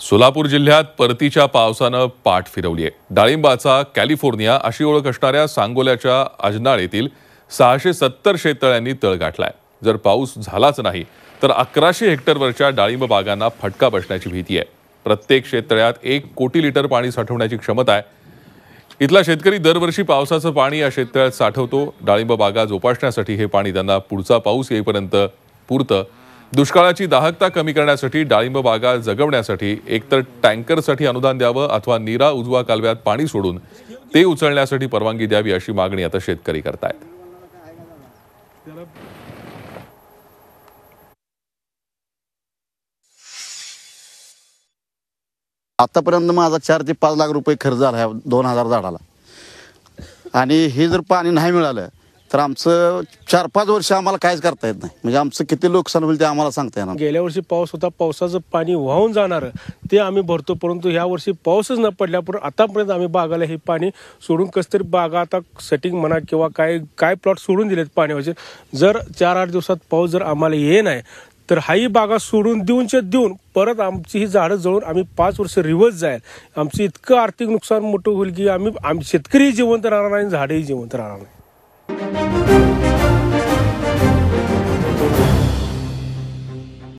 सोलापूर जिल्ह्यात परतीच्या पावसानं पाठ फिरवली आहे। डाळिंबाचा कॅलिफोर्निया अशी ओळख असणाऱ्या सांगोल्याच्या अजनाळेतील 670 शेततळ्यांनी तळ गाठलाय। जर पाऊस झालाच नाही तर 1100 हेक्टरवरच्या डाळिंब बागांना फटका बसण्याची भीती आहे। प्रत्येक शेततळ्यात 1 कोटी लिटर पाणी साठवण्याची क्षमता आहे। इथला शेतकरी दरवर्षी पावसाचं पाणी या शेततळ्यात साठवतो। डाळिंब बागा जोपासण्यासाठी हे पाणी त्यांना पुढचा पाऊस येईपर्यंत पुरतं। दुष्काळाची दाहकता कमी करण्यासाठी डाळिंब बागा जगवण्यासाठी एकतर टँकरसाठी अनुदान द्यावं अथवा नीरा उजवा कालव्यात पाणी सोडून ते उचलण्यासाठी परवानगी द्यावी अशी मागणी आता शेतकरी करतायत। आतापर्यंत माझा 4 ते 5 लाख रुपये खर्च झाला आहे 2000 झाडाला। आणि हे जर पाणी नाही मिळालं तर आमचं 4-5 वर्ष आम्हाला काहीच करता येत नाही। म्हणजे आमचं किती नुकसान होईल ते आम्हाला सांगता येणार। गेल्या वर्षी पाऊस होता, पावसाचं पाणी वाहून जाणार ते आम्ही भरतो, परंतु ह्या वर्षी पाऊसच न पडल्यावर आतापर्यंत आम्ही बागाला हे पाणी सोडून कसतरी बागा आता सेटिंग म्हणा किंवा काय प्लॉट सोडून दिलेत पाण्यावरचे। जर 4-8 दिवसात पाऊस जर आम्हाला ये नाही तर हाही बागा सोडून देऊन परत आमची ही झाडं जळून आम्ही 5 वर्ष रिवर्स जाईल। आमचं इतकं आर्थिक नुकसान मोठं होईल की आम्ही शेतकरी जिवंत राहणार नाही, झाडंही जिवंत राहणार नाही।